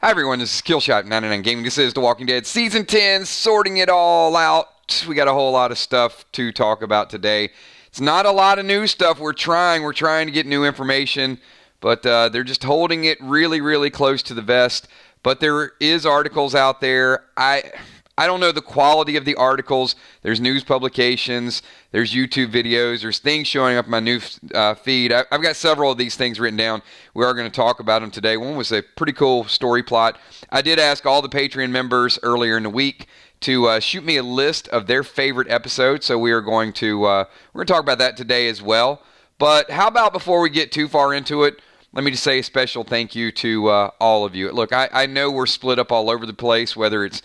Hi everyone, this is Killshot99 Gaming. This is The Walking Dead Season 10, sorting it all out. We got a whole lot of stuff to talk about today. It's not a lot of new stuff. We're trying to get new information, but they're just holding it really, really close to the vest. But there is articles out there. I don't know the quality of the articles. There's news publications. There's YouTube videos. There's things showing up in my new feed. I've got several of these things written down. We are going to talk about them today. One was a pretty cool story plot. I did ask all the Patreon members earlier in the week to shoot me a list of their favorite episodes. So we're going to talk about that today as well. But how about before we get too far into it, let me just say a special thank you to all of you. Look, I know we're split up all over the place, whether it's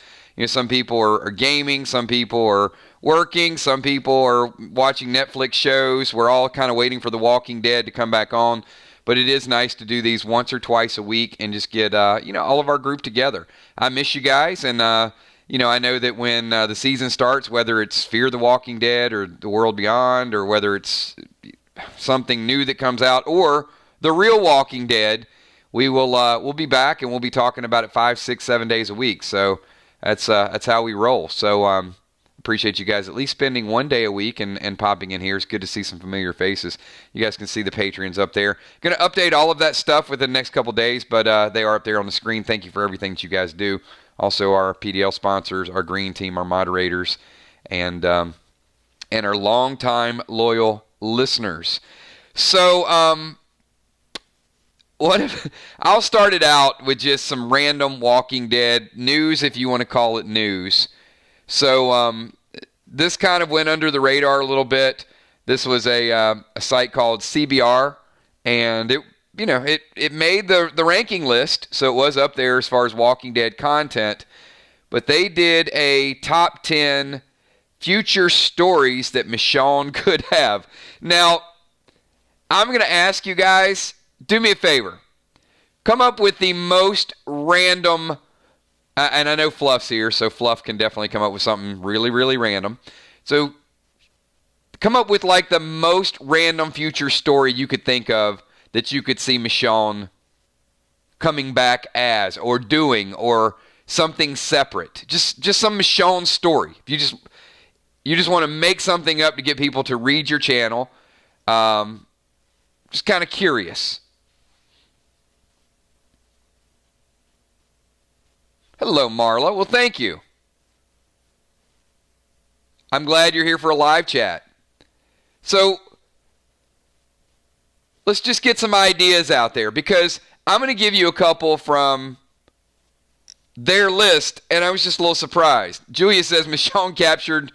some people are gaming, some people are working, some people are watching Netflix shows. We're all kind of waiting for The Walking Dead to come back on. But it is nice to do these once or twice a week and just get, all of our group together. I miss you guys. And, I know that when the season starts, whether it's Fear the Walking Dead or The World Beyond, or whether it's something new that comes out or The Real Walking Dead, we'll be back and we'll be talking about it 5, 6, 7 days a week. So that's how we roll. So appreciate you guys at least spending one day a week and popping in here. It's good to see some familiar faces. You guys can see the Patreons up there. Going to update all of that stuff within the next couple days, but they are up there on the screen. Thank you for everything that you guys do. Also, our PDL sponsors, our green team, our moderators, and our longtime loyal listeners. So I'll start it out with just some random Walking Dead news, if you want to call it news. So this kind of went under the radar a little bit. This was a site called CBR, and it made the ranking list, so it was up there as far as Walking Dead content. But they did a top 10 future stories that Michonne could have. Now, I'm going to ask you guys, do me a favor. Come up with the most random, and I know Fluff's here, so Fluff can definitely come up with something really, really random. So come up with like the most random future story you could think of that you could see Michonne coming back as, or doing, or something separate. Just some Michonne story. If you just want to make something up to get people to read your channel, just kind of curious. Hello, Marla. Well, thank you. I'm glad you're here for a live chat. So let's just get some ideas out there, because I'm going to give you a couple from their list, and I was just a little surprised. Julia says Michonne captured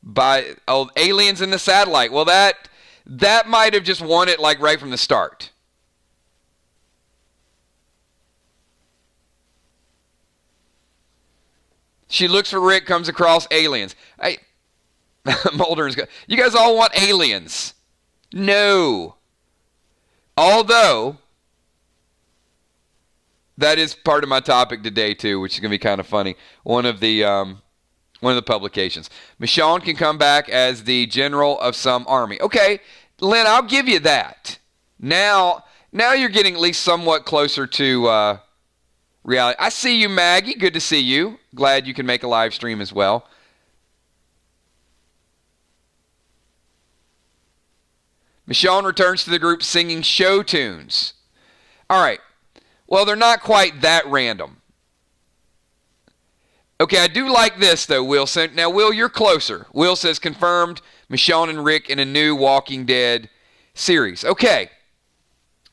by aliens in the satellite. Well, that might have just won it like right from the start. She looks for Rick, comes across aliens. Mulder's got, you guys all want aliens. No. Although, that is part of my topic today too, which is going to be kind of funny. One of the publications. Michonne can come back as the general of some army. Okay, Lynn, I'll give you that. Now you're getting at least somewhat closer to reality. I see you, Maggie. Good to see you. Glad you can make a live stream as well. Michonne returns to the group singing show tunes. All right. Well, they're not quite that random. Okay, I do like this, though, Will. Now, Will, you're closer. Will says, confirmed, Michonne and Rick in a new Walking Dead series. Okay.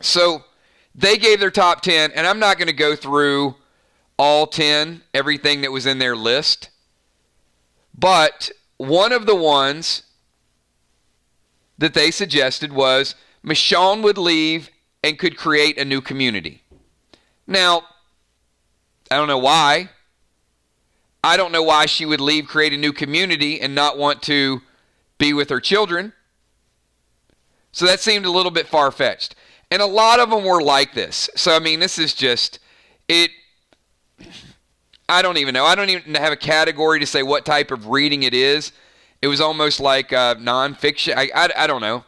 So they gave their top 10, and I'm not going to go through all 10, everything that was in their list. But one of the ones that they suggested was Michonne would leave and could create a new community. Now, I don't know why. I don't know why she would leave, create a new community, and not want to be with her children. So that seemed a little bit far-fetched. And a lot of them were like this. So, I mean, this is just, I don't even know. I don't even have a category to say what type of reading it is. It was almost like nonfiction. I don't know.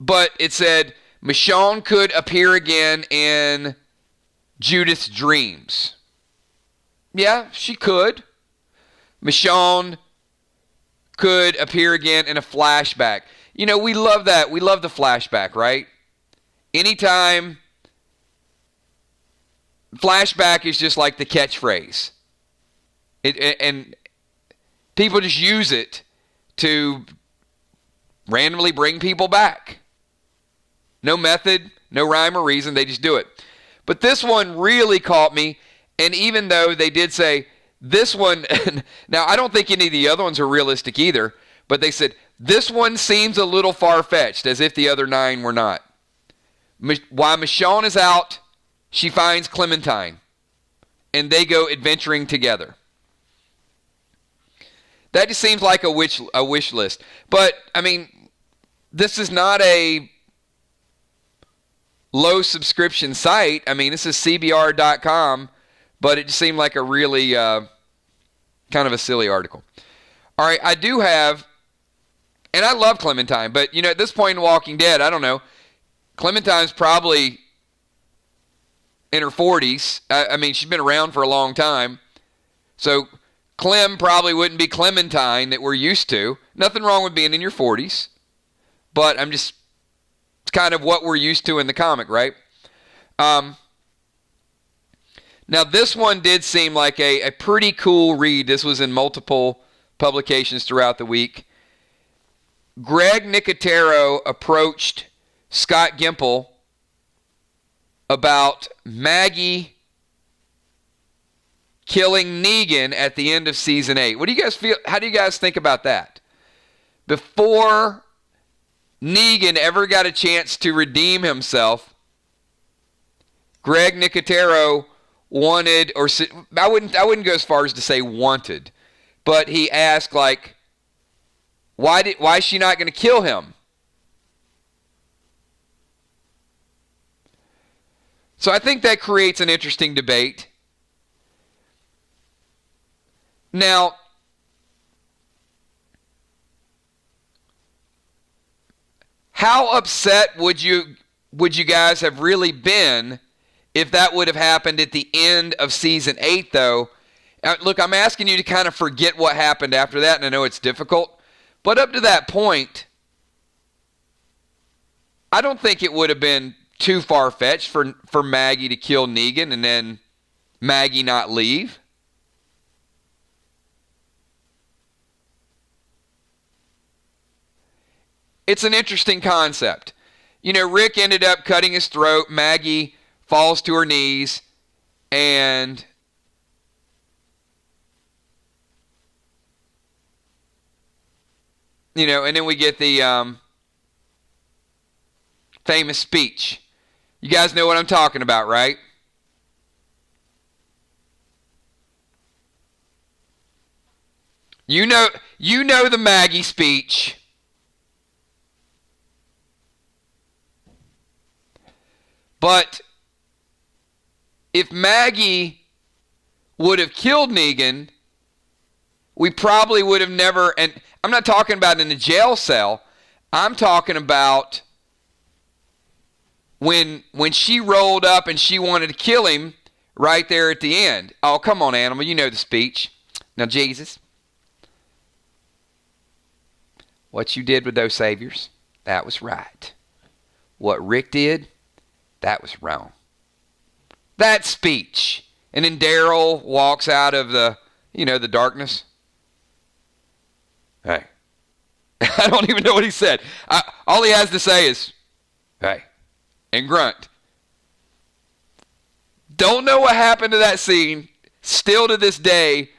But it said, Michonne could appear again in Judith's dreams. Yeah, she could. Michonne could appear again in a flashback. You know, we love that. We love the flashback, right? Anytime, flashback is just like the catchphrase. And people just use it to randomly bring people back. No method, no rhyme or reason, they just do it. But this one really caught me, and even though they did say, this one, now I don't think any of the other ones are realistic either, but they said, this one seems a little far-fetched, as if the other 9 were not. While Michonne is out, she finds Clementine, and they go adventuring together. That just seems like a wish list. But, I mean, this is not a low subscription site. I mean, this is CBR.com, but it just seemed like a really kind of a silly article. All right, I do have, and I love Clementine, but, you know, at this point in Walking Dead, I don't know, Clementine's probably in her 40s. I mean, she's been around for a long time. So Clem probably wouldn't be Clementine that we're used to. Nothing wrong with being in your 40s. But it's kind of what we're used to in the comic, right? Now, this one did seem like a pretty cool read. This was in multiple publications throughout the week. Greg Nicotero approached Scott Gimple about Maggie killing Negan at the end of season 8. What do you guys feel? How do you guys think about that? Before Negan ever got a chance to redeem himself, Greg Nicotero wanted, or I wouldn't go as far as to say wanted, but he asked, like, why is she not going to kill him? So I think that creates an interesting debate. Now, how upset would you guys have really been if that would have happened at the end of season 8, though? Look, I'm asking you to kind of forget what happened after that, and I know it's difficult. But up to that point, I don't think it would have been too far-fetched for Maggie to kill Negan and then Maggie not leave. It's an interesting concept. You know, Rick ended up cutting his throat. Maggie falls to her knees, and you know, and then we get the famous speech. You guys know what I'm talking about, right? You know the Maggie speech. But if Maggie would have killed Negan, we probably would have never, and I'm not talking about in the jail cell. I'm talking about when she rolled up and she wanted to kill him right there at the end. Oh, come on, animal. You know the speech. Now, Jesus, what you did with those saviors, that was right. What Rick did, that was wrong. That speech. And then Daryl walks out of the darkness. Hey. I don't even know what he said. All he has to say is, hey, and grunt. Don't know what happened to that scene. Still to this day,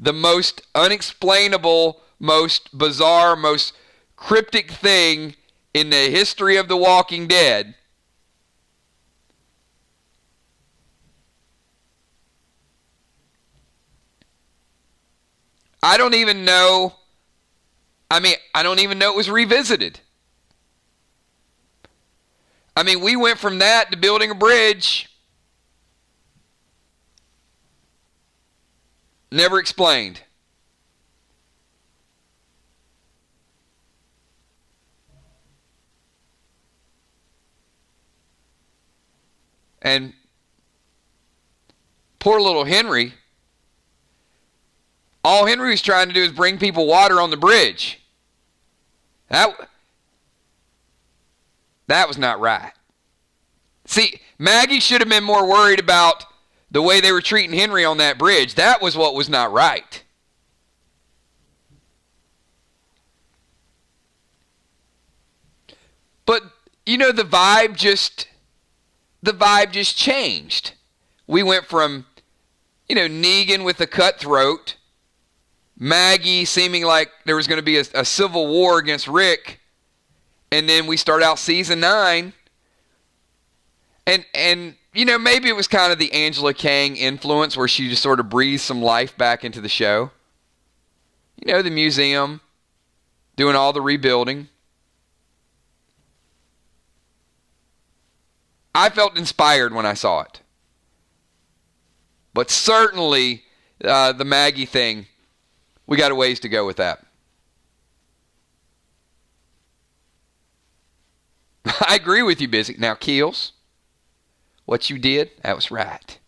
the most unexplainable, most bizarre, most cryptic thing in the history of The Walking Dead. I don't even know it was revisited. I mean, we went from that to building a bridge. Never explained. And poor little Henry, all Henry was trying to do is bring people water on the bridge. That was not right. See, Maggie should have been more worried about the way they were treating Henry on that bridge. That was what was not right. But, you know, the vibe just changed. We went from, you know, Negan with a cutthroat, Maggie seeming like there was going to be a civil war against Rick, and then we start out season 9, and you know, maybe it was kind of the Angela Kang influence where she just sort of breathed some life back into the show. You know, the museum, doing all the rebuilding. I felt inspired when I saw it. But certainly, the Maggie thing, we got a ways to go with that. I agree with you, Busy. Now, Keels, what you did, that was right.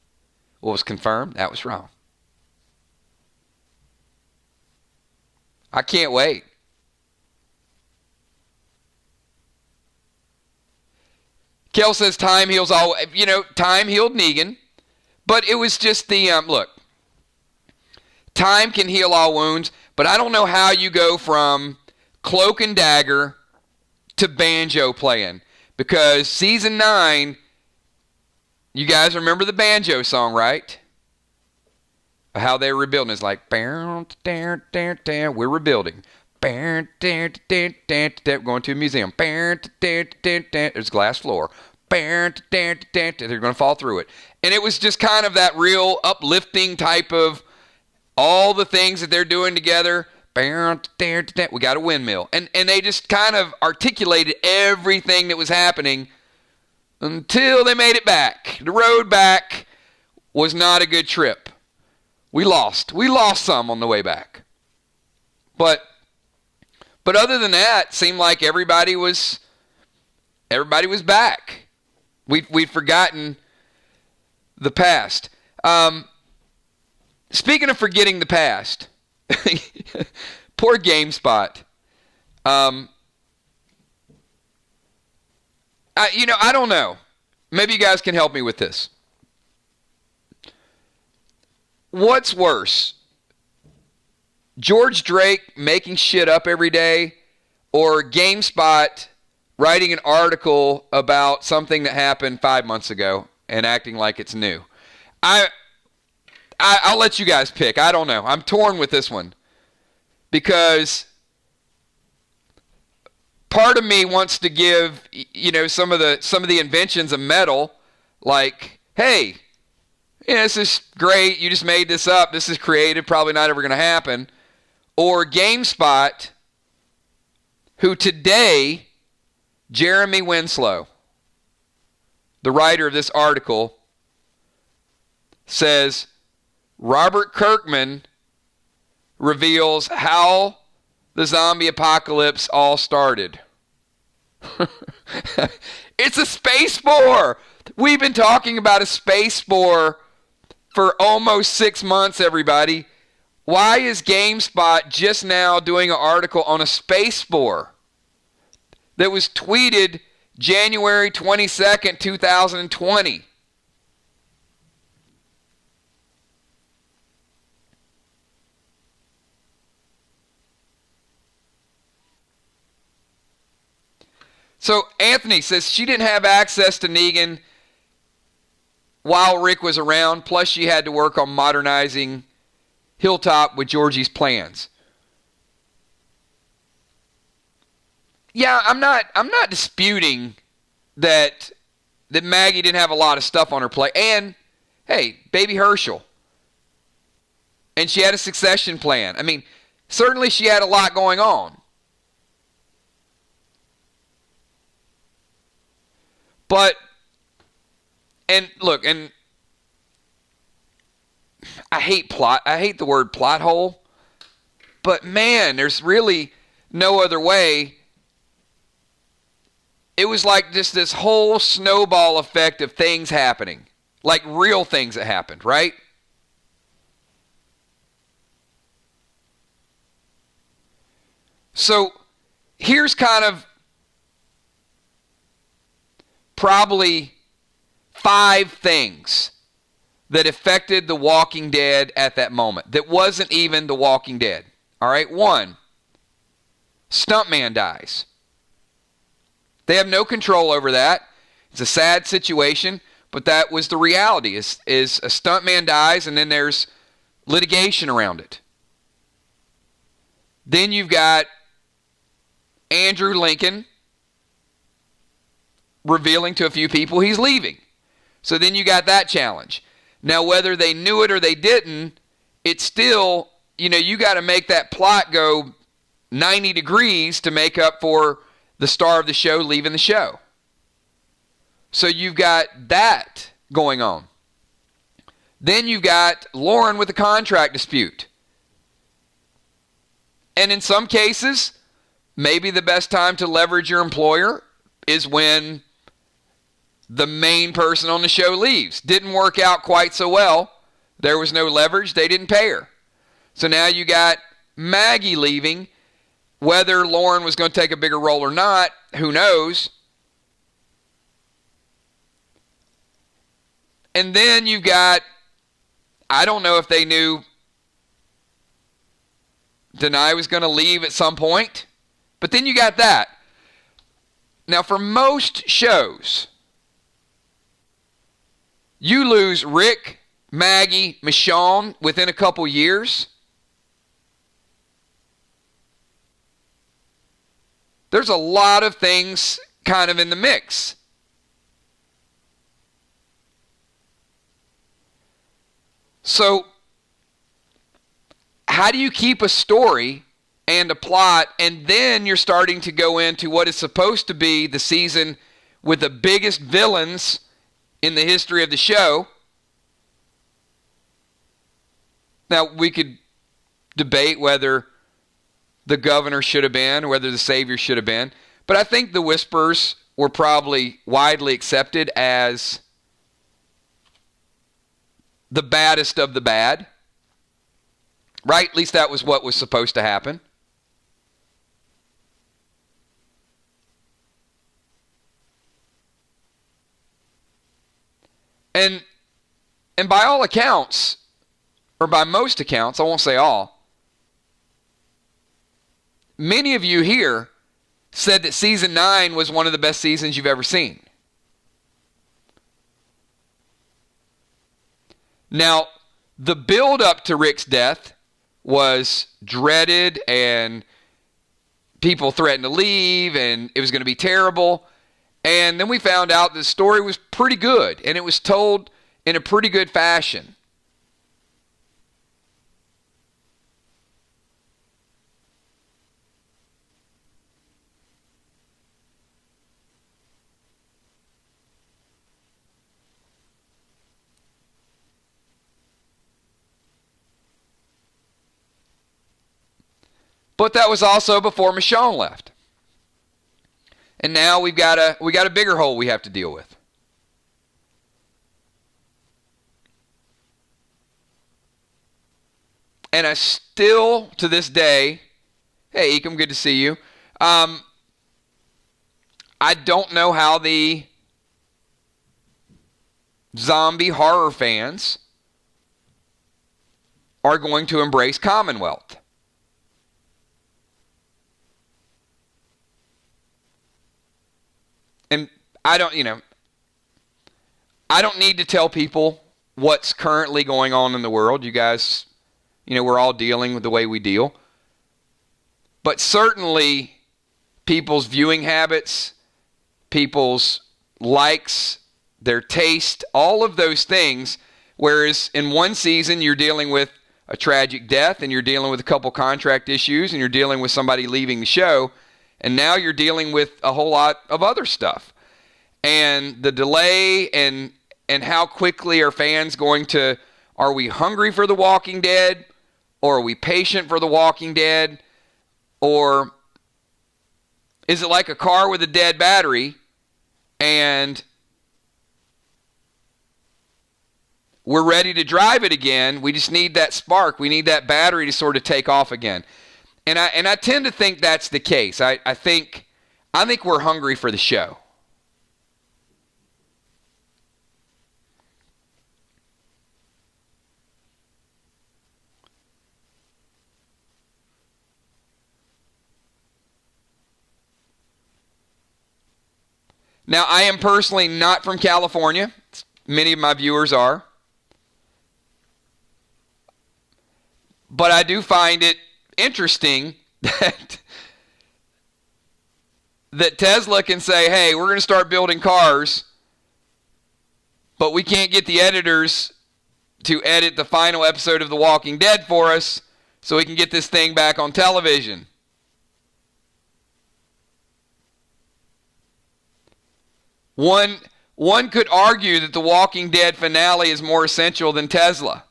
What was confirmed, that was wrong. I can't wait. Kel says time heals all. You know, time healed Negan. But it was just the, look, time can heal all wounds, but I don't know how you go from Cloak and Dagger to banjo playing. Because season 9, you guys remember the banjo song, right? How they were rebuilding. It's like, we're rebuilding. We're going to a museum. There's glass floor. They're going to fall through it. And it was just kind of that real uplifting type of all the things that they're doing together. We got a windmill. And they just kind of articulated everything that was happening until they made it back. The road back was not a good trip. We lost. We lost some on the way back. But other than that, it seemed like everybody was back. We'd forgotten the past. Speaking of forgetting the past, poor GameSpot. I don't know. Maybe you guys can help me with this. What's worse? George Drake making shit up every day, or GameSpot writing an article about something that happened 5 months ago and acting like it's new? I'll let you guys pick. I don't know. I'm torn with this one because part of me wants to give, you know, some of the inventions a medal, like, hey, yeah, this is great. You just made this up. This is creative. Probably not ever going to happen. Or GameSpot, who today, Jeremy Winslow, the writer of this article, says Robert Kirkman reveals how the zombie apocalypse all started. It's a space spore. We've been talking about a space spore for almost 6 months, everybody. Why is GameSpot just now doing an article on a space spore that was tweeted January 22nd, 2020? So Anthony says she didn't have access to Negan while Rick was around, plus she had to work on modernizing Hilltop with Georgie's plans. Yeah, I'm not disputing that Maggie didn't have a lot of stuff on her plate. And hey, baby Herschel. And she had a succession plan. I mean, certainly she had a lot going on. But, and look, and I hate the word plot hole, but man, there's really no other way it was like just this whole snowball effect of things happening, like real things that happened, right? So here's kind of probably 5 things that affected The Walking Dead at that moment that wasn't even The Walking Dead. All right, 1, stuntman dies. They have no control over that. It's a sad situation, but that was the reality. Is a stuntman dies, and then there's litigation around it. Then you've got Andrew Lincoln revealing to a few people he's leaving. So then you got that challenge. Now, whether they knew it or they didn't, it's still, you got to make that plot go 90 degrees to make up for the star of the show leaving the show. So you've got that going on. Then you've got Lauren with a contract dispute. And in some cases, maybe the best time to leverage your employer is when the main person on the show leaves. Didn't work out quite so well. There was no leverage. They didn't pay her. So now you got Maggie leaving. Whether Lauren was going to take a bigger role or not, who knows? And then you've got, I don't know if they knew Denai was going to leave at some point. But then you got that. Now, for most shows, you lose Rick, Maggie, Michonne within a couple years. There's a lot of things kind of in the mix. So, how do you keep a story and a plot, and then you're starting to go into what is supposed to be the season with the biggest villains in the history of the show? Now, we could debate whether the governor should have been, or whether the savior should have been. But I think the Whispers were probably widely accepted as the baddest of the bad. Right? At least that was what was supposed to happen. And by all accounts, or by most accounts, I won't say all, many of you here said that season 9 was one of the best seasons you've ever seen. Now, the build up to Rick's death was dreaded, and people threatened to leave, and it was going to be terrible. And then we found out the story was pretty good, and it was told in a pretty good fashion. But that was also before Michonne left. And now we got a bigger hole we have to deal with. And I still, to this day, hey, Ekum, good to see you. I don't know how the zombie horror fans are going to embrace Commonwealth. And I don't need to tell people what's currently going on in the world. You guys, we're all dealing with the way we deal. But certainly people's viewing habits, people's likes, their taste, all of those things, whereas in one season you're dealing with a tragic death and you're dealing with a couple contract issues and you're dealing with somebody leaving the show, and now you're dealing with a whole lot of other stuff. And the delay and how quickly are fans going to, are we hungry for The Walking Dead? Or are we patient for The Walking Dead? Or is it like a car with a dead battery? and we're ready to drive it again. We just need that spark. We need that battery to sort of take off again. And I tend to think that's the case. I think we're hungry for the show. Now, I am personally not from California. Many of my viewers are. But I do find it interesting that Tesla can say, hey, we're going to start building cars, but we can't get the editors to edit the final episode of The Walking Dead for us so we can get this thing back on television. One could argue that The Walking Dead finale is more essential than Tesla.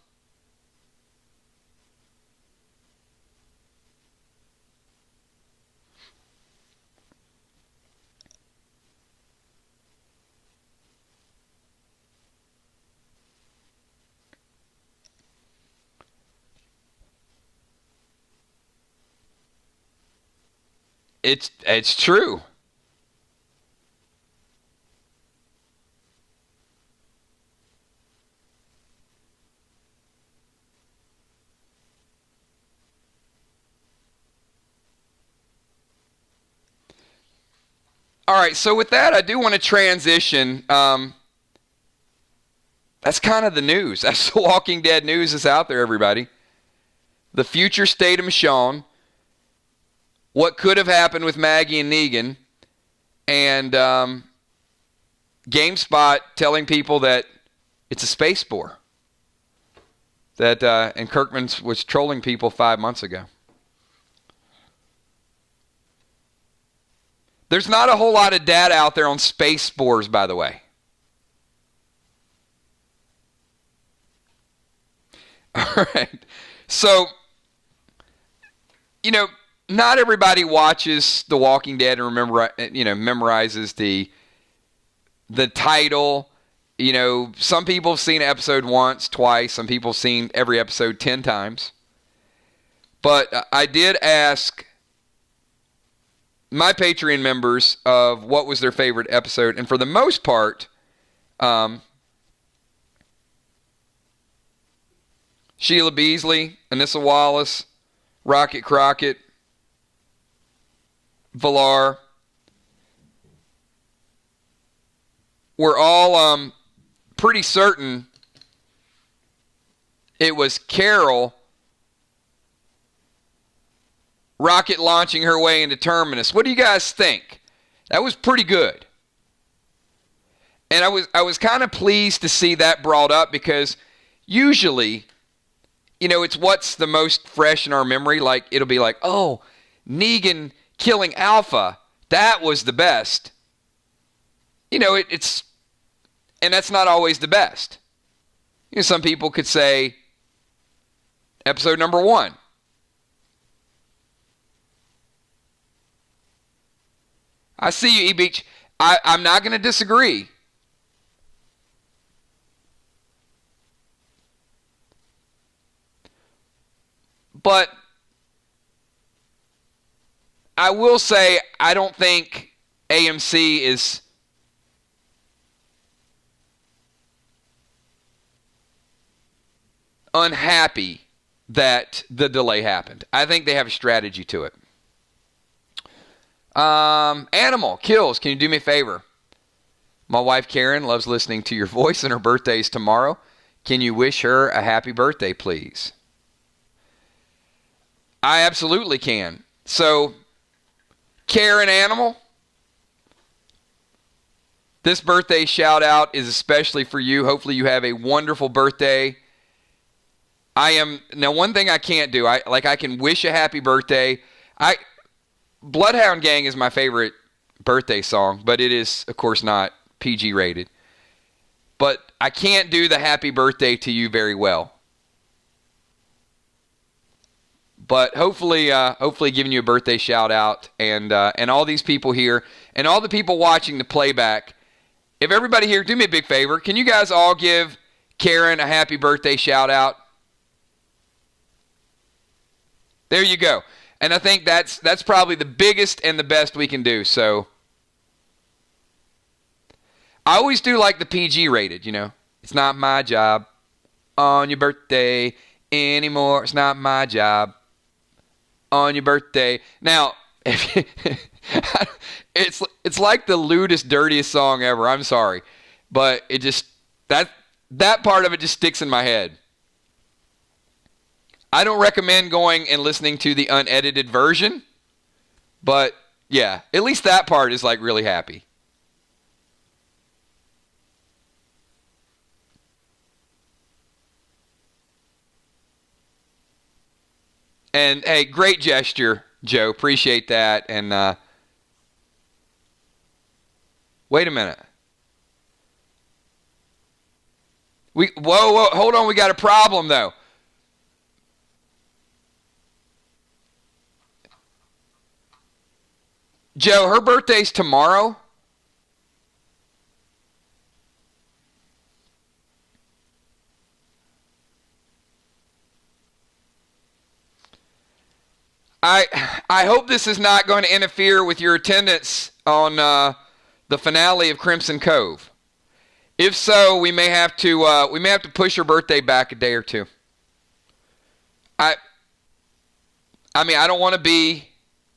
It's true. All right, so with that, I do want to transition. That's kind of the news. That's the Walking Dead news that's out there, everybody. The future state of Michonne, what could have happened with Maggie and Negan, and GameSpot telling people that it's a space spore. And Kirkman was trolling people 5 months ago. There's not a whole lot of data out there on space spores, by the way. All right. So, not everybody watches The Walking Dead and memorizes the title. Some people have seen an episode once, twice. Some people have seen every episode 10 times. But I did ask my Patreon members of what was their favorite episode, and for the most part, Sheila Beasley, Anissa Wallace, Rocket Crockett, Villar, were all pretty certain it was Carol rocket launching her way into Terminus. What do you guys think? That was pretty good. And I was kind of pleased to see that brought up, because usually, it's what's the most fresh in our memory. Like, it'll be like, oh, Negan killing Alpha, that was the best. It's, and that's not always the best. Some people could say episode number 1. I see you, E-Beach. I'm not going to disagree. But I will say I don't think AMC is unhappy that the delay happened. I think they have a strategy to it. Animal Kills, can you do me a favor? My wife Karen loves listening to your voice, and her birthday's tomorrow. Can you wish her a happy birthday, please? I absolutely can. So, Karen Animal, this birthday shout out is especially for you. Hopefully you have a wonderful birthday. Now one thing I can't do, I can wish a happy birthday. Bloodhound Gang is my favorite birthday song, but it is, of course, not PG rated. But I can't do the happy birthday to you very well. But hopefully giving you a birthday shout out, and all these people here, and all the people watching the playback, if everybody here, do me a big favor. Can you guys all give Karen a happy birthday shout out? There you go. And I think that's probably the biggest and the best we can do. So I always do like the PG rated, you know. It's not my job on your birthday anymore. It's not my job on your birthday. Now, if it's like the lewdest, dirtiest song ever. I'm sorry. But it just, that part of it just sticks in my head. I don't recommend going and listening to the unedited version, but yeah, at least that part is like really happy. And hey, great gesture, Joe. Appreciate that. And wait a minute. Whoa, hold on. We got a problem though. Joe, her birthday's tomorrow. I hope this is not going to interfere with your attendance on the finale of Crimson Cove. If so, we may have to push her birthday back a day or two. I mean, I don't want to be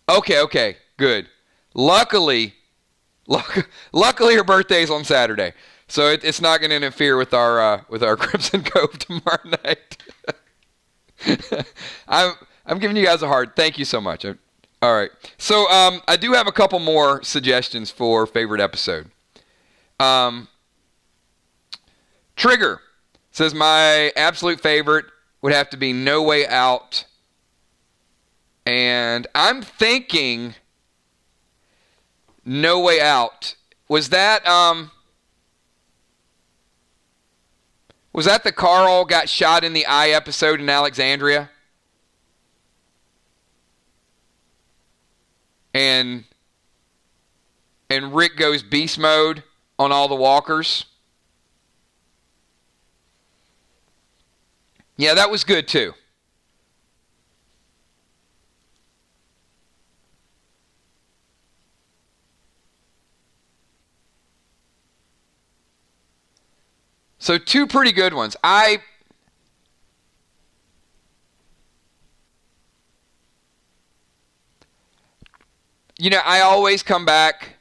okay, good. Luckily, her birthday's on Saturday, so it's not going to interfere with our Crimson Cove tomorrow night. I'm giving you guys a hard. Thank you so much. All right, so I do have a couple more suggestions for favorite episode. Trigger says my absolute favorite would have to be No Way Out, and I'm thinking. No Way Out. Was that the Carl got shot in the eye episode in Alexandria? And Rick goes beast mode on all the walkers? Yeah, that was good too. So two pretty good ones. I always come back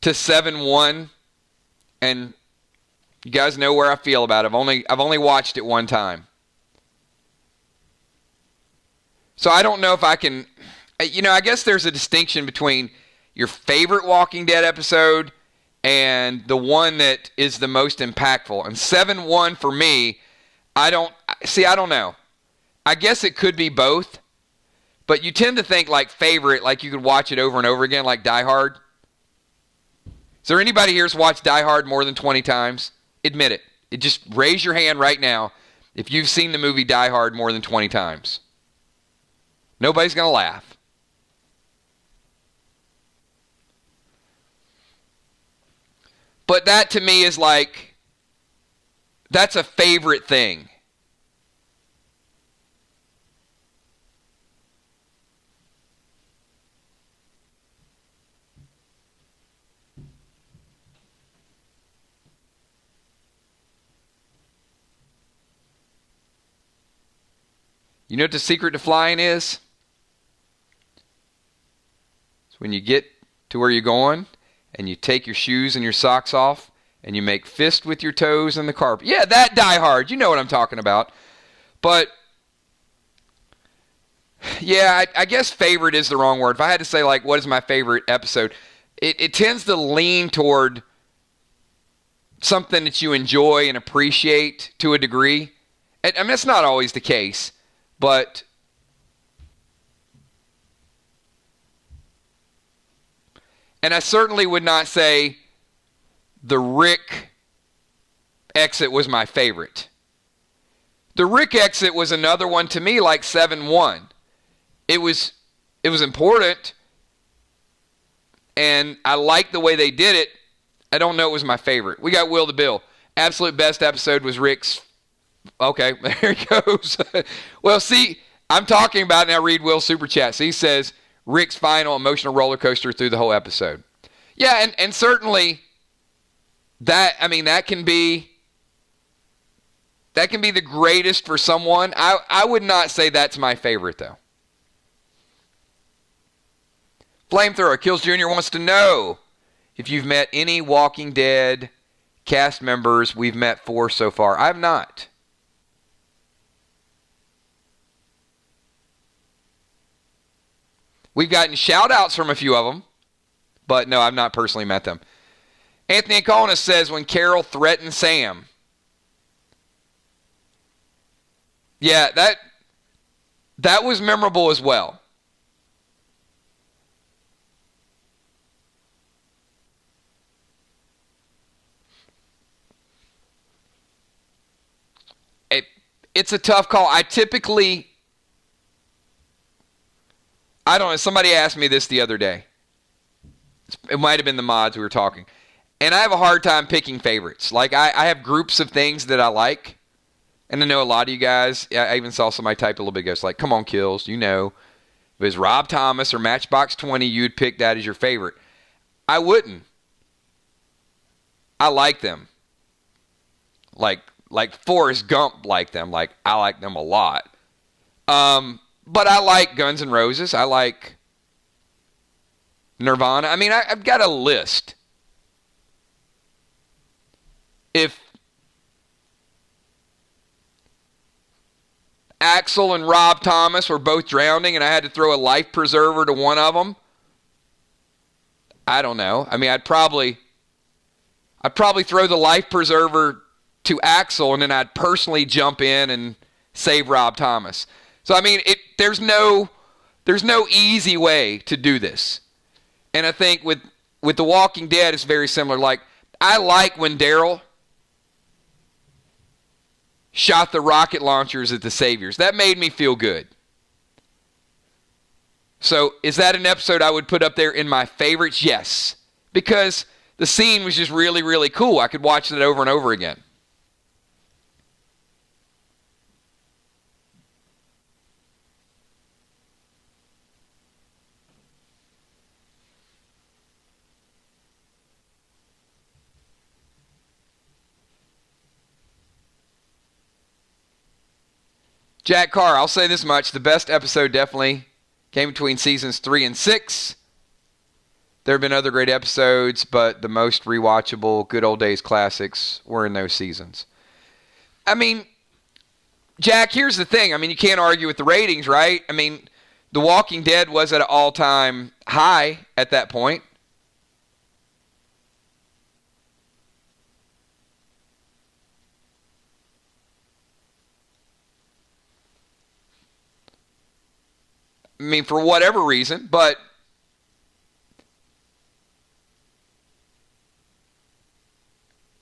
to 7-1, and you guys know where I feel about it. I've only watched it one time. So I don't know if I can, I guess there's a distinction between your favorite Walking Dead episode and the one that is the most impactful. And 7-1 for me, I don't know. I guess it could be both. But you tend to think like favorite, like you could watch it over and over again, like Die Hard. Is there anybody here who's watched Die Hard more than 20 times? Admit it. Just raise your hand right now if you've seen the movie Die Hard more than 20 times. Nobody's going to laugh. But that to me is like, that's a favorite thing. You know what the secret to flying is? It's when you get to where you're going and you take your shoes and your socks off and you make fist with your toes in the carpet. Yeah, that Die Hard. You know what I'm talking about. But, yeah, I guess favorite is the wrong word. If I had to say, like, what is my favorite episode, it tends to lean toward something that you enjoy and appreciate to a degree. I mean, that's not always the case. But and I certainly would not say the Rick exit was my favorite. The Rick exit was another one to me like 7-1. It was important. and I like the way they did it. I don't know it was my favorite. We got Will the Bill. Absolute best episode was Rick's. Okay, there he goes. Well, see, I'm talking about, and I read Will's super chat. So he says, Rick's final emotional roller coaster through the whole episode. Yeah, and certainly that can be the greatest for someone. I would not say that's my favorite, though. Flamethrower Kills Jr. wants to know if you've met any Walking Dead cast members. We've met 4 so far. I have not. We've gotten shout-outs from a few of them, but no, I've not personally met them. Anthony Akonis says when Carol threatened Sam. Yeah, that was memorable as well. It's a tough call. I don't know. Somebody asked me this the other day. It might have been the mods we were talking. And I have a hard time picking favorites. Like, I have groups of things that I like. And I know a lot of you guys, I even saw somebody type a little bit ago. It's like, come on, Kills, you know. If it was Rob Thomas or Matchbox 20, you'd pick that as your favorite. I wouldn't. I like them. Like Forrest Gump liked them. Like, I like them a lot. But I like Guns N' Roses. I like Nirvana. I mean, I've got a list. If Axl and Rob Thomas were both drowning and I had to throw a life preserver to one of them, I don't know. I mean, I'd probably throw the life preserver to Axl, and then I'd personally jump in and save Rob Thomas. So, I mean, there's no easy way to do this. And I think with The Walking Dead, it's very similar. Like, I like when Daryl shot the rocket launchers at the Saviors. That made me feel good. So, is that an episode I would put up there in my favorites? Yes. Because the scene was just really, really cool. I could watch it over and over again. Jack Carr, I'll say this much. The best episode definitely came between seasons 3 and 6. There have been other great episodes, but the most rewatchable, good old days classics were in those seasons. I mean, Jack, here's the thing. I mean, you can't argue with the ratings, right? I mean, The Walking Dead was at an all-time high at that point. I mean, for whatever reason, but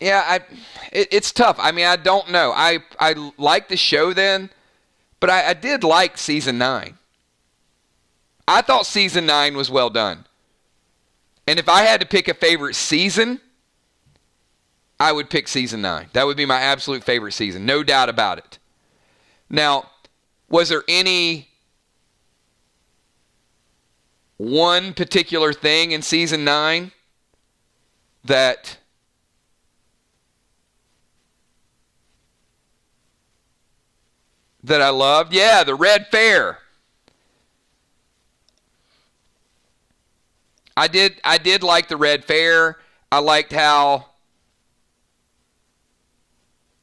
yeah, it's tough. I mean, I don't know. I liked the show then, but I did like season 9. I thought season 9 was well done. And if I had to pick a favorite season, I would pick season 9. That would be my absolute favorite season, no doubt about it. Now, was there any one particular thing in season 9 that I loved? Yeah, the Red Fair. I did like the Red Fair. I liked how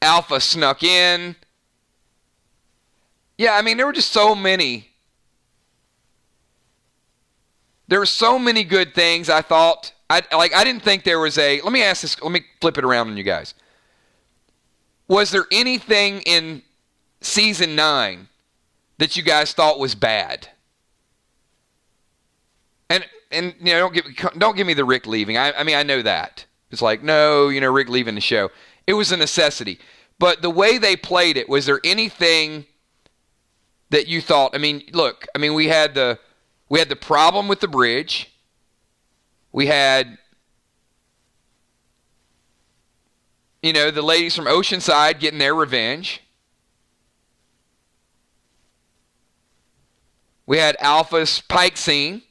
Alpha snuck in. Yeah, I mean, there were just so many. There were so many good things I thought. I didn't think there was a... Let me ask this. Let me flip it around on you guys. Was there anything in season 9 that you guys thought was bad? And you know, don't give me the Rick leaving. I mean, I know that. It's like, no, you know, Rick leaving the show. It was a necessity. But the way they played it, was there anything that you thought... I mean, look, I mean, we had the problem with the bridge. We had, the ladies from Oceanside getting their revenge. We had Alpha's Pike scene.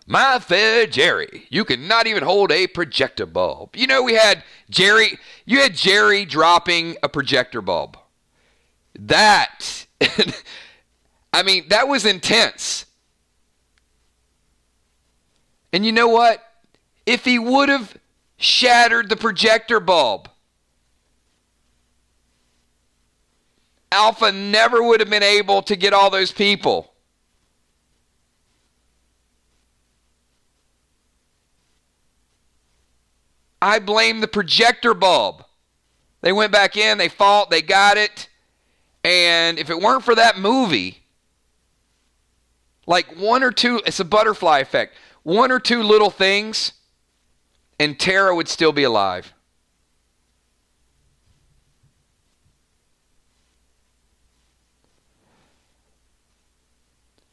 My fair Jerry, you cannot even hold a projector bulb. We had Jerry, you had Jerry dropping a projector bulb. That, that was intense. And you know what? If he would have shattered the projector bulb, Alpha never would have been able to get all those people. I blame the projector bulb. They went back in, they fought, they got it. And if it weren't for that movie, like one or two, it's a butterfly effect. One or two little things, and Tara would still be alive.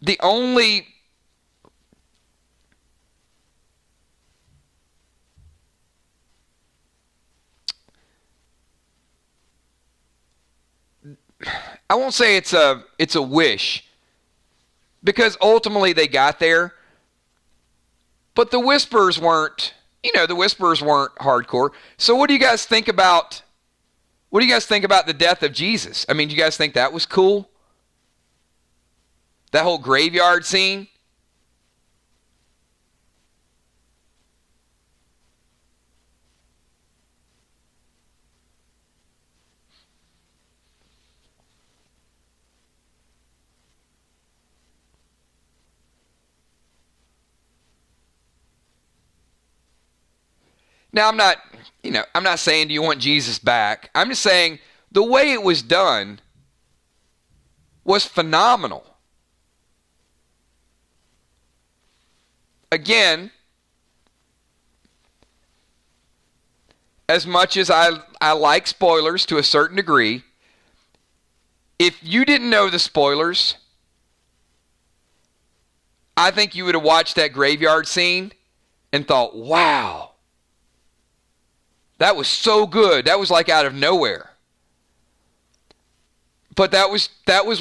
The only I won't say it's a wish, because ultimately they got there. But the Whispers weren't, hardcore. So what do you guys think about the death of Jesus? Do you guys think that was cool? That whole graveyard scene? Now, I'm not saying do you want Jesus back. I'm just saying the way it was done was phenomenal. Again, as much as I like spoilers to a certain degree, if you didn't know the spoilers, I think you would have watched that graveyard scene and thought, wow, that was so good. That was like out of nowhere. But that was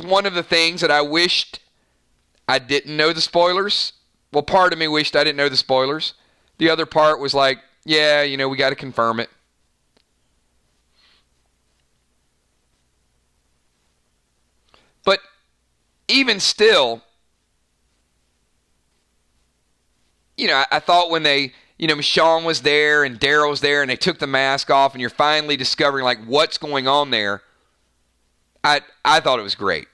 one of the things that I wished I didn't know the spoilers. Well, part of me wished I didn't know the spoilers. The other part was like, yeah, we got to confirm it. But even still, I thought when they, Michonne was there and Daryl was there and they took the mask off and you're finally discovering like what's going on there. I thought it was great.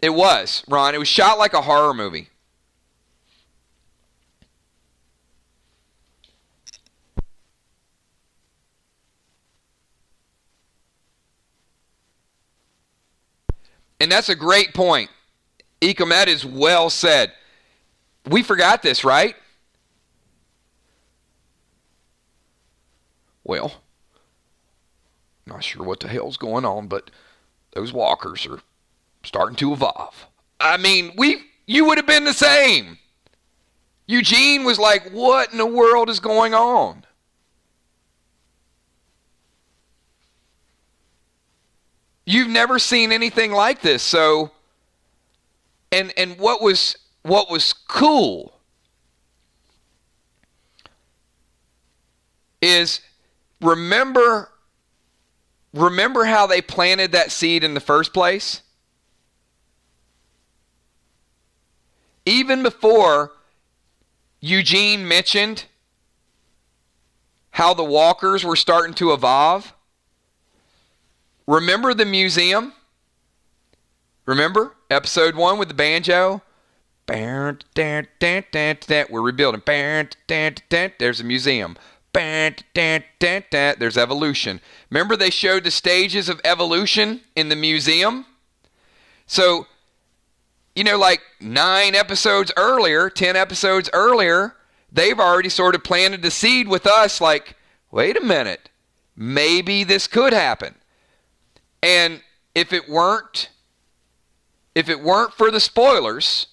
It was, Ron. It was shot like a horror movie. And that's a great point. Ecom, that is well said. We forgot this, right? Well, not sure what the hell's going on, but those walkers are starting to evolve. You would have been the same. Eugene was like, what in the world is going on? You've never seen anything like this. So, and what was cool is remember how they planted that seed in the first place? Even before Eugene mentioned how the walkers were starting to evolve, remember the museum? Remember episode 1 with the banjo? We're rebuilding. There's a museum. There's evolution. Remember they showed the stages of evolution in the museum? So, like 9 episodes earlier, 10 episodes earlier, they've already sort of planted the seed with us like, wait a minute. maybe this could happen. And if it weren't for the spoilers,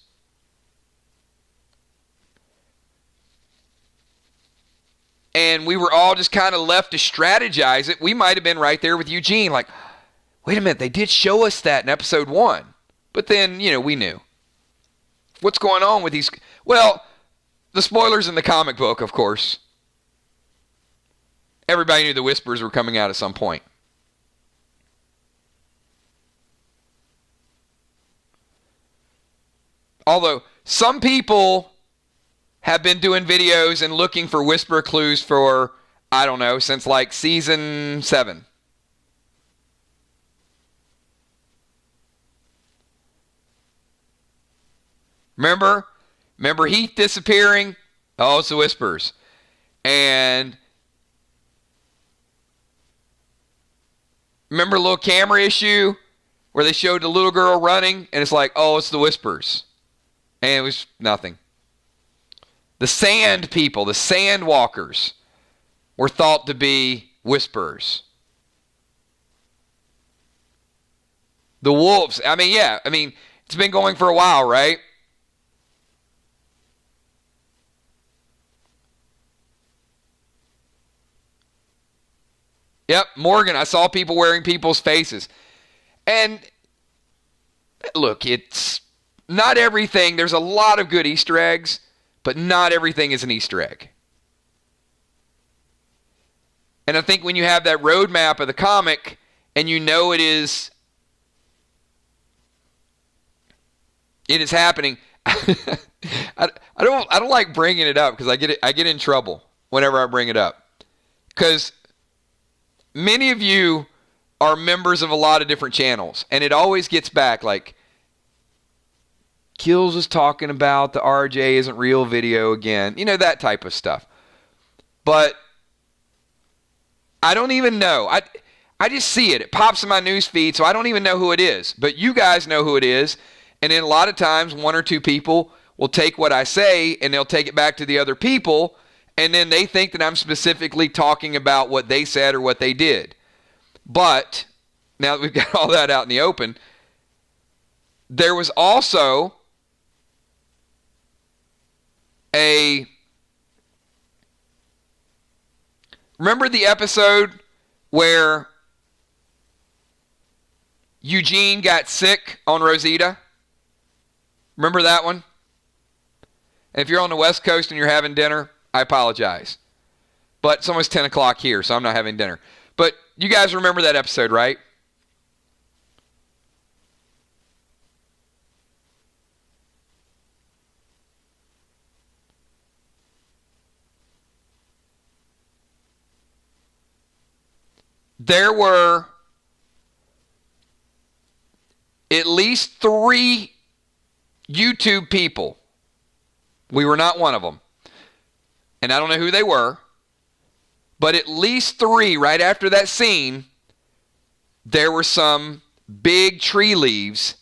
and we were all just kind of left to strategize it, we might have been right there with Eugene, like, wait a minute, they did show us that in episode 1. But then, we knew. What's going on with these? Well, the spoilers in the comic book, of course. Everybody knew the Whispers were coming out at some point. Although, some people have been doing videos and looking for Whisper clues for, I don't know, since like season 7. Remember Heath disappearing? Oh, it's the Whispers. And remember a little camera issue where they showed the little girl running and it's like, oh, it's the Whispers. And it was nothing. The sand people, the sand walkers, were thought to be Whisperers. The wolves, it's been going for a while, right? Yep, Morgan, I saw people wearing people's faces. And look, it's not everything. There's a lot of good Easter eggs, but not everything is an Easter egg. And I think when you have that roadmap of the comic and you know it is happening, I don't like bringing it up because I get in trouble whenever I bring it up. Because many of you are members of a lot of different channels, and it always gets back like, Kills was talking about the RJ isn't real video again. That type of stuff. But I don't even know. I just see it. It pops in my news feed, so I don't even know who it is. But you guys know who it is. And then a lot of times, 1 or 2 people will take what I say, and they'll take it back to the other people, and then they think that I'm specifically talking about what they said or what they did. But now that we've got all that out in the open, there was also remember the episode where Eugene got sick on Rosita? Remember that one? And if you're on the West Coast and you're having dinner, I apologize. But it's almost 10 o'clock here, so I'm not having dinner. But you guys remember that episode, right? There were at least 3 YouTube people. We were not one of them. And I don't know who they were. But at least 3 right after that scene, there were some big tree leaves.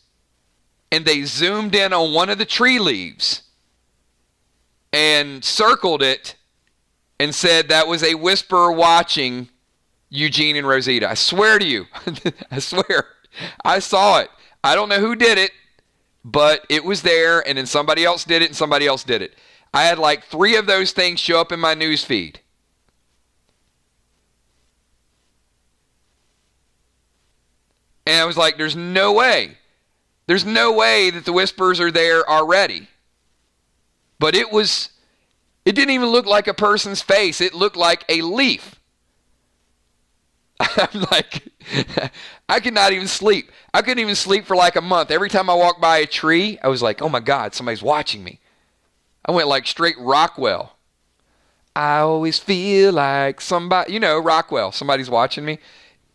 And they zoomed in on one of the tree leaves and circled it and said that was a whisperer watching Eugene and Rosita. I swear to you. I swear. I saw it. I don't know who did it, but it was there, and then somebody else did it, and somebody else did it. I had like 3 of those things show up in my news feed. And I was like, there's no way. There's no way that the Whispers are there already. But it didn't even look like a person's face. It looked like a leaf. I'm like, I could not even sleep. I couldn't even sleep for like a month. Every time I walked by a tree, I was like, oh my God, somebody's watching me. I went like straight Rockwell. I always feel like somebody, Rockwell, somebody's watching me.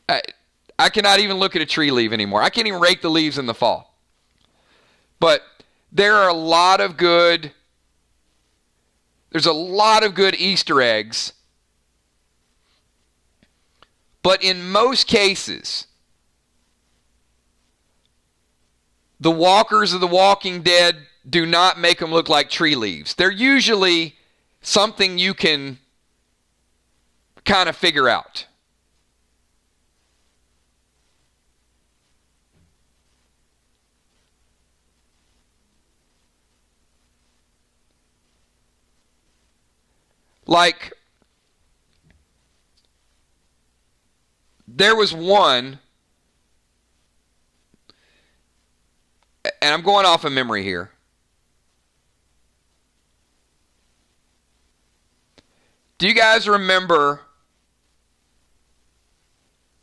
I cannot even look at a tree leaf anymore. I can't even rake the leaves in the fall. But there's a lot of good Easter eggs. But in most cases, the walkers of The Walking Dead do not make them look like tree leaves. They're usually something you can kind of figure out. Like, there was one, and I'm going off of memory here. Do you guys remember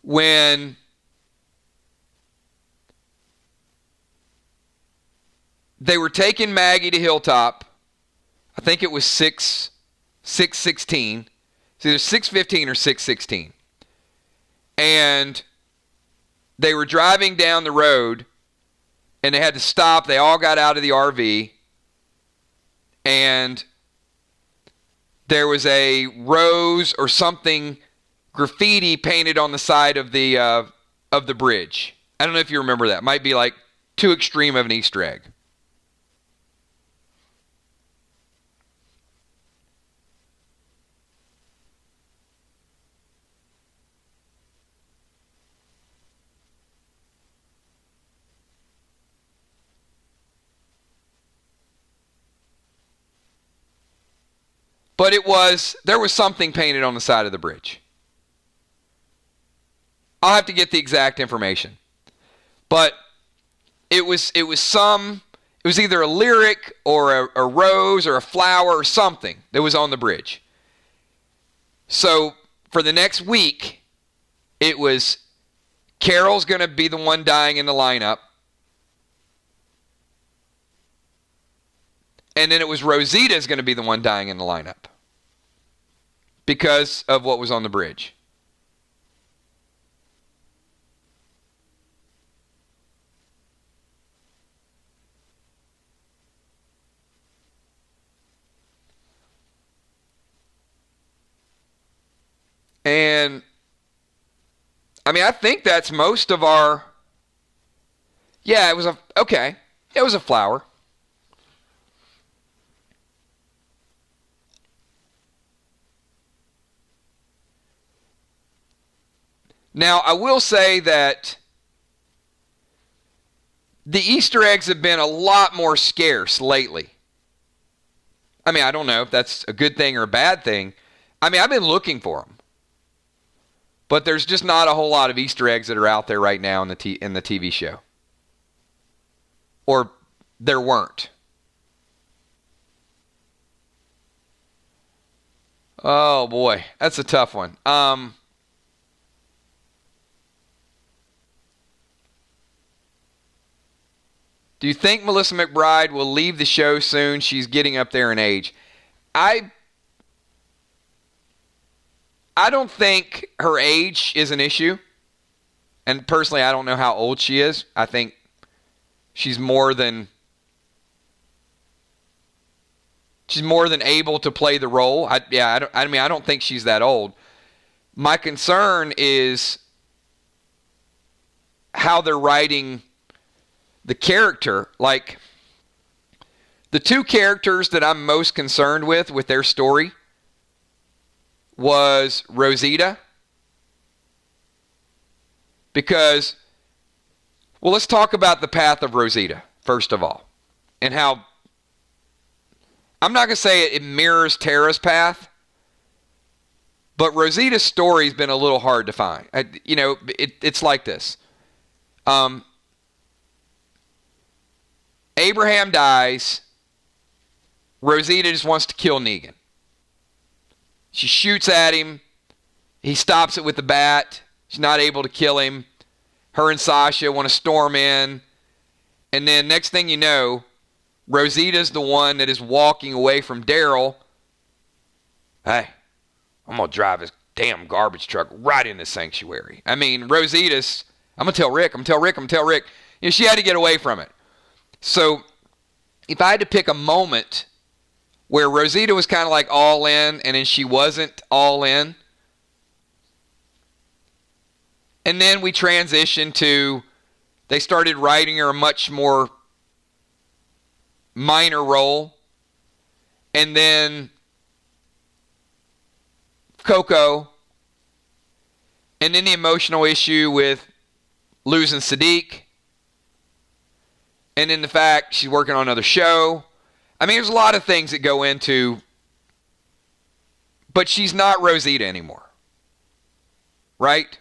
when they were taking Maggie to Hilltop? I think it was 6:16. It's either 6:15 or 6:16. And they were driving down the road, and they had to stop. They all got out of the RV, and there was a rose or something graffiti painted on the side of the bridge. I don't know if you remember that. Might be like too extreme of an Easter egg. But there was something painted on the side of the bridge. I'll have to get the exact information. But it was either a lyric or a rose or a flower or something that was on the bridge. So for the next week, it was Carol's going to be the one dying in the lineup. And then it was Rosita's going to be the one dying in the lineup because of what was on the bridge. And, I mean, I think that's most of our... Yeah, it was a flower. Now, I will say that the Easter eggs have been a lot more scarce lately. I mean, I don't know if that's a good thing or a bad thing. I mean, I've been looking for them. But there's just not a whole lot of Easter eggs that are out there right now in the TV show. Or there weren't. Oh, boy. That's a tough one. Do you think Melissa McBride will leave the show soon? She's getting up there in age. I don't think her age is an issue. And personally, I don't know how old she is. I think she's more than able to play the role. I don't think she's that old. My concern is how they're writing the character. Like, the two characters that I'm most concerned with their story was Rosita. Because, well, let's talk about the path of Rosita, first of all. And how, I'm not going to say it mirrors Tara's path, but Rosita's story has been a little hard to find. It's like this. Abraham dies. Rosita just wants to kill Negan. She shoots at him. He stops it with the bat. She's not able to kill him. Her and Sasha want to storm in. And then next thing you know, Rosita's the one that is walking away from Daryl. Hey, I'm going to drive this damn garbage truck right in the sanctuary. I mean, Rosita's, I'm going to tell Rick. She had to get away from it. So, if I had to pick a moment where Rosita was kind of like all in, and then she wasn't all in, and then we transitioned to, they started writing her a much more minor role, and then Coco, and then the emotional issue with losing Sadiq, and then the fact she's working on another show. I mean, there's a lot of things that go into But she's not Rosita anymore. Right?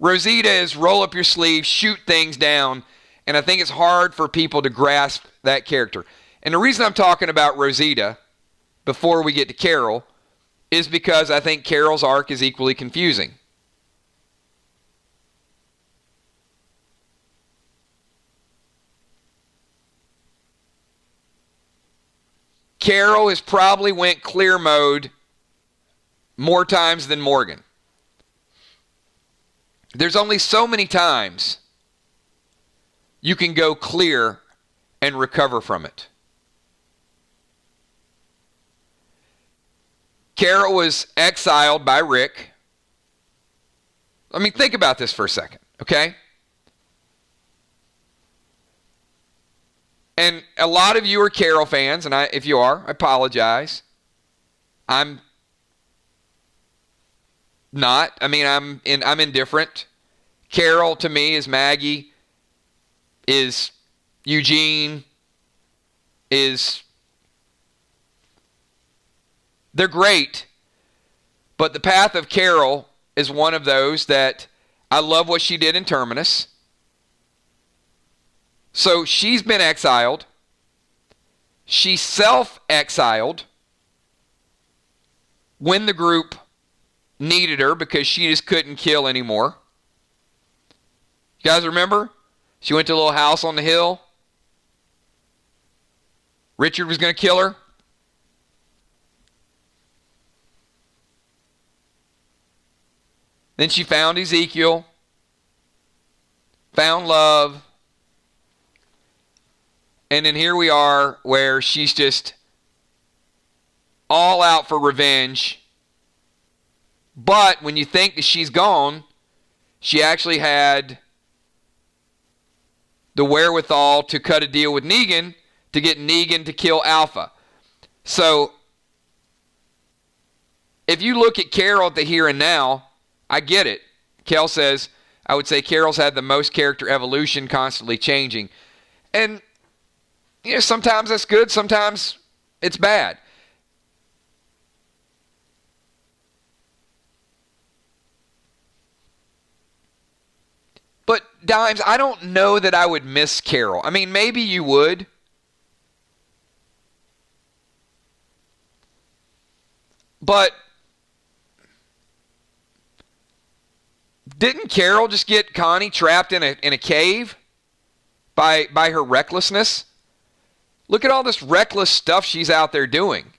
Rosita is roll up your sleeves, shoot things down, and I think it's hard for people to grasp that character. And the reason I'm talking about Rosita before we get to Carol is because I think Carol's arc is equally confusing. Carol has probably went clear mode more times than Morgan. There's only so many times you can go clear and recover from it. Carol was exiled by Rick. I mean, think about this for a second, okay? And a lot of you are Carol fans, and if you are, I apologize. I'm not. I mean, I'm indifferent. Carol to me is Maggie, is Eugene, they're great, but the path of Carol is one of those that I love what she did in Terminus. So she's been exiled. She self-exiled when the group needed her because she just couldn't kill anymore. You guys remember? She went to a little house on the hill. Richard was going to kill her. Then she found Ezekiel, found love, and then here we are where she's just all out for revenge. But when you think that she's gone, she actually had the wherewithal to cut a deal with Negan to get Negan to kill Alpha. So if you look at Carol at the here and now, I get it. Kel says, I would say Carol's had the most character evolution, constantly changing. And, you know, sometimes that's good, sometimes it's bad. But, Dimes, I don't know that I would miss Carol. I mean, maybe you would. But didn't Carol just get Connie trapped in a cave by her recklessness? Look at all this reckless stuff she's out there doing.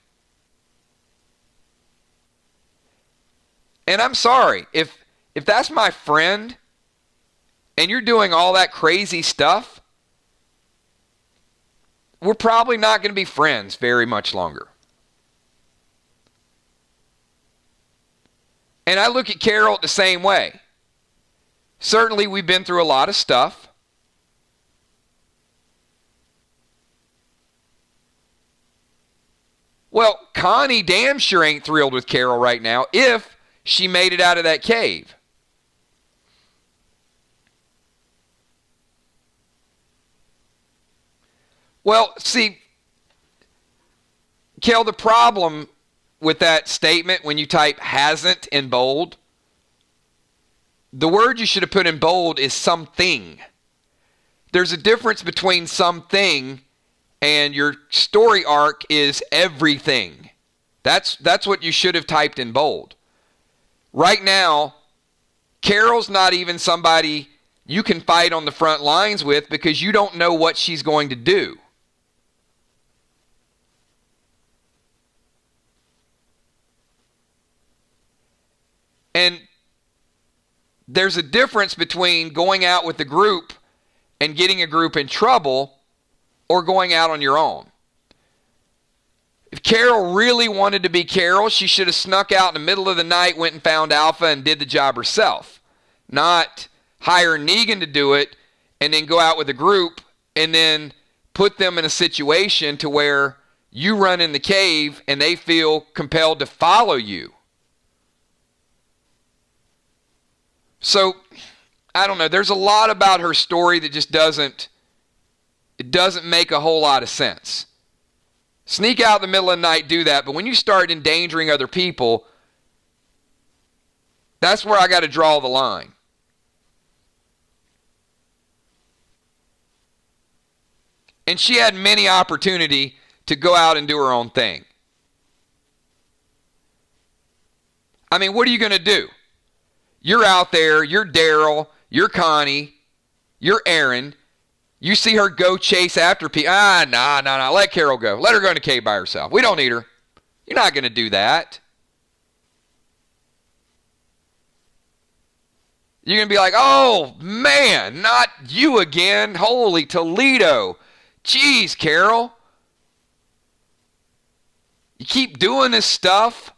And I'm sorry, if that's my friend and you're doing all that crazy stuff, we're probably not going to be friends very much longer. And I look at Carol the same way. Certainly, we've been through a lot of stuff. Well, Connie damn sure ain't thrilled with Carol right now if she made it out of that cave. Well, see, Kel, the problem with that statement when you type hasn't in bold, the word you should have put in bold is something. There's a difference between something and your story arc is everything. That's what you should have typed in bold. Right now, Carol's not even somebody you can fight on the front lines with because you don't know what she's going to do. And there's a difference between going out with a group and getting a group in trouble or going out on your own. If Carol really wanted to be Carol, she should have snuck out in the middle of the night, went and found Alpha and did the job herself. Not hire Negan to do it and then go out with a group and then put them in a situation to where you run in the cave and they feel compelled to follow you. So, I don't know. There's a lot about her story that just doesn't make a whole lot of sense. Sneak out in the middle of the night, do that. But when you start endangering other people, that's where I got to draw the line. And she had many opportunity to go out and do her own thing. I mean, what are you going to do? You're out there, you're Daryl, you're Connie, you're Aaron. You see her go chase after people. Nah. Let Carol go. Let her go in the cave by herself. We don't need her. You're not going to do that. You're going to be like, oh, man, not you again. Holy Toledo. Jeez, Carol. You keep doing this stuff.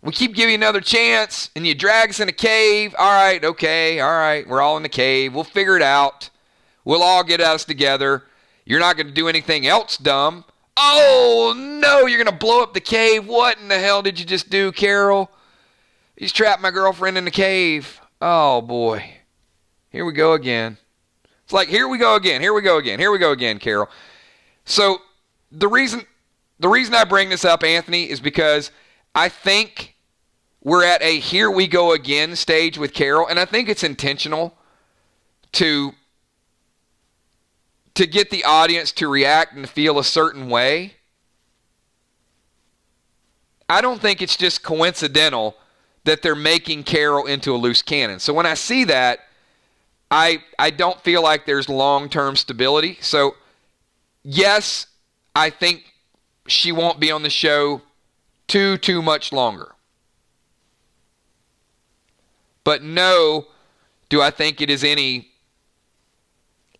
We keep giving you another chance, and you drag us in a cave. All right, okay, all right. We're all in the cave. We'll figure it out. We'll all get us together. You're not going to do anything else dumb. Oh, no, you're going to blow up the cave. What in the hell did you just do, Carol? He's trapped my girlfriend in the cave. Oh, boy. Here we go again. It's like, here we go again, Carol. So the reason I bring this up, Anthony, is because I think we're at a here we go again stage with Carol, and I think it's intentional to get the audience to react and feel a certain way. I don't think it's just coincidental that they're making Carol into a loose cannon. So when I see that, I don't feel like there's long-term stability. So yes, I think she won't be on the show too much longer. But no, do I think it is any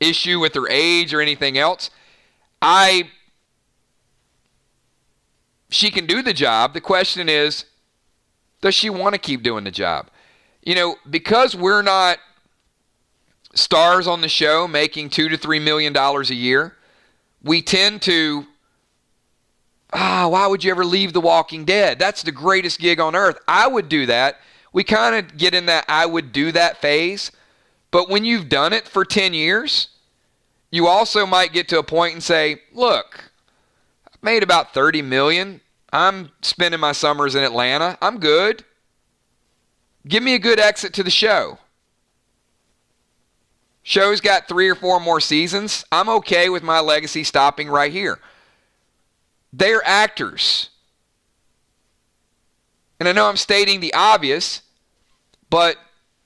issue with her age or anything else. She can do the job. The question is, does she want to keep doing the job? You know, because we're not stars on the show making $2 to $3 million a year, we tend to, why would you ever leave The Walking Dead? That's the greatest gig on earth. I would do that. We kind of get in that I would do that phase. But when you've done it for 10 years, you also might get to a point and say, look, I've made about $30 million. I'm spending my summers in Atlanta. I'm good. Give me a good exit to the show. Show's got 3 or 4 more seasons. I'm okay with my legacy stopping right here. They're actors. And I know I'm stating the obvious, but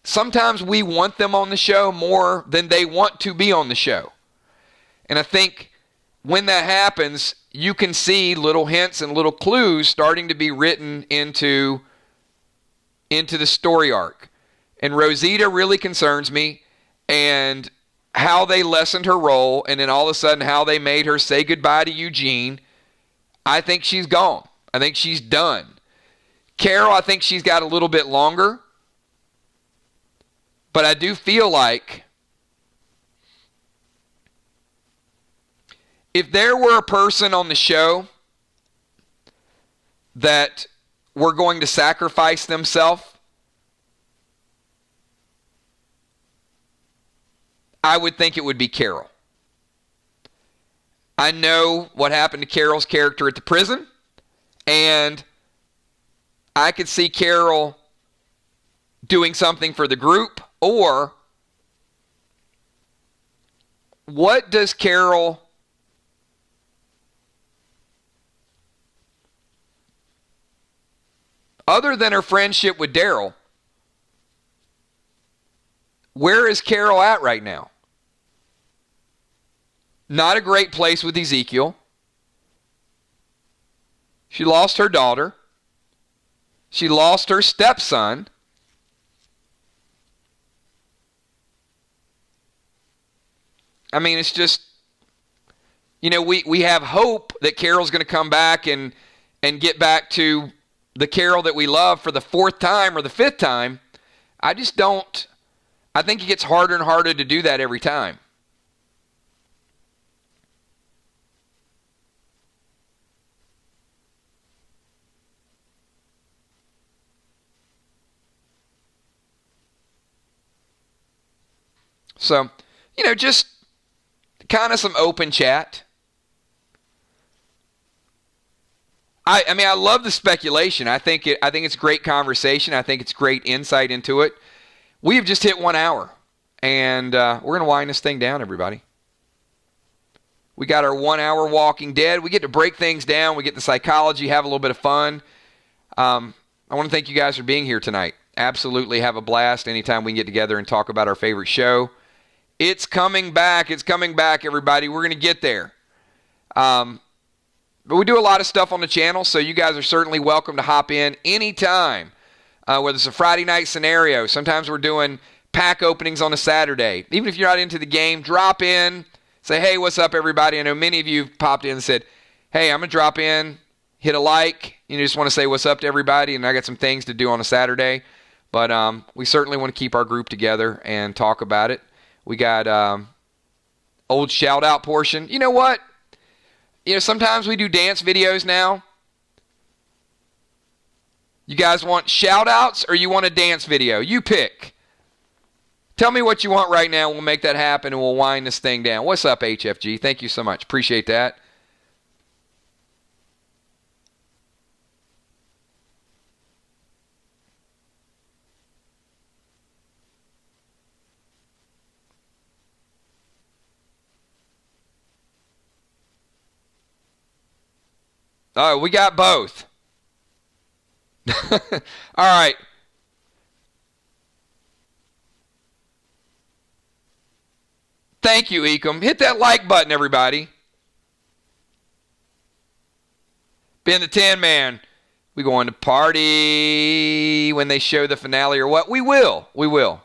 sometimes we want them on the show more than they want to be on the show. And I think when that happens, you can see little hints and little clues starting to be written into the story arc. And Rosita really concerns me, and how they lessened her role, and then all of a sudden how they made her say goodbye to Eugene. I think she's gone. I think she's done. Carol, I think she's got a little bit longer. But I do feel like if there were a person on the show that were going to sacrifice themselves, I would think it would be Carol. I know what happened to Carol's character at the prison, and I could see Carol doing something for the group. Or what does Carol other than her friendship with Daryl, where is Carol at right now? Not a great place with Ezekiel. She lost her daughter. She lost her stepson. I mean, it's just, you know, we have hope that Carol's going to come back and get back to the Carol that we love for the 4th time or the 5th time. I just don't. I think it gets harder and harder to do that every time. So, you know, just kind of some open chat. I mean, I love the speculation. I think it's great conversation. I think it's great insight into it. We have just hit 1 hour, and we're going to wind this thing down, everybody. We got our 1 hour Walking Dead. We get to break things down. We get the psychology, have a little bit of fun. I want to thank you guys for being here tonight. Absolutely have a blast anytime we can get together and talk about our favorite show. It's coming back. It's coming back, everybody. We're going to get there. But we do a lot of stuff on the channel, so you guys are certainly welcome to hop in anytime, whether it's a Friday night scenario. Sometimes we're doing pack openings on a Saturday. Even if you're not into the game, drop in, say, hey, what's up, everybody? I know many of you have popped in and said, hey, I'm going to drop in, hit a like. You just want to say what's up to everybody, and I got some things to do on a Saturday. But we certainly want to keep our group together and talk about it. We got old shout-out portion. You know what? Sometimes we do dance videos now. You guys want shout-outs or you want a dance video? You pick. Tell me what you want right now. We'll make that happen and we'll wind this thing down. What's up, HFG? Thank you so much. Appreciate that. Oh, we got both. All right. Thank you, Ecom. Hit that like button, everybody. Ben the Tin Man. We going to party when they show the finale or what? We will. We will.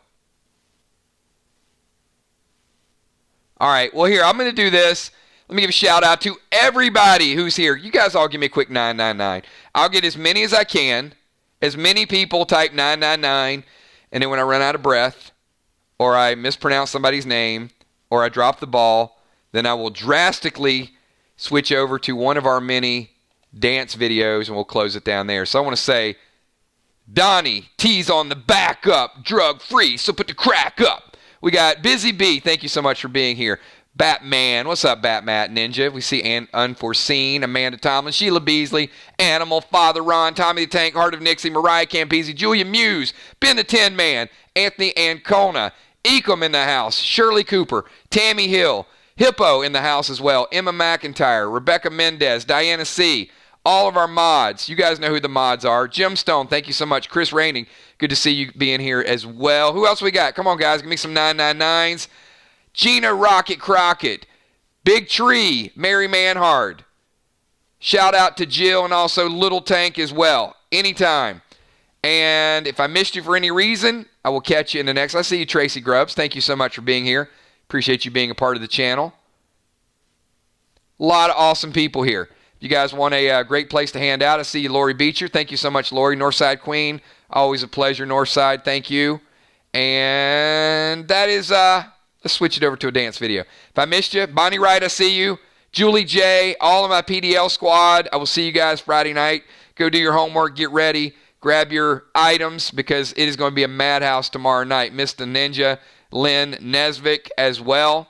All right. Well, here, I'm going to do this. Let me give a shout out to everybody who's here. You guys all give me a quick 999. I'll get as many as I can. As many people type 999. And then when I run out of breath, or I mispronounce somebody's name, or I drop the ball, then I will drastically switch over to one of our many dance videos and we'll close it down there. So I want to say, Donnie, T's on the back up, drug free, so put the crack up. We got Busy Bee. Thank you so much for being here. Batman. What's up, Batman Ninja? We see Unforeseen, Amanda Tomlin, Sheila Beasley, Animal, Father Ron, Tommy the Tank, Heart of Nixie, Mariah Campese, Julia Muse, Ben the Tin Man, Anthony Ancona, Ecom in the house, Shirley Cooper, Tammy Hill, Hippo in the house as well, Emma McIntyre, Rebecca Mendez, Diana C., all of our mods. You guys know who the mods are. Jim Stone, thank you so much. Chris Raining, good to see you being here as well. Who else we got? Come on, guys. Give me some 999s. Gina Rocket Crockett, Big Tree, Mary Manhard. Shout out to Jill and also Little Tank as well. Anytime. And if I missed you for any reason, I will catch you in the next. I see you, Tracy Grubbs. Thank you so much for being here. Appreciate you being a part of the channel. A lot of awesome people here. If you guys want a great place to hand out, I see you, Lori Beecher. Thank you so much, Lori. Northside Queen, always a pleasure, Northside. Thank you. And that is... let's switch it over to a dance video. If I missed you, Bonnie Wright, I see you. Julie J, all of my PDL squad. I will see you guys Friday night. Go do your homework, get ready, grab your items because it is going to be a madhouse tomorrow night. Mr. Ninja, Lynn Nesvik as well.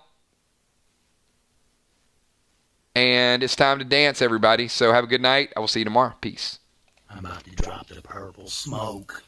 And it's time to dance, everybody. So have a good night. I will see you tomorrow. Peace. I'm about to drop the purple smoke.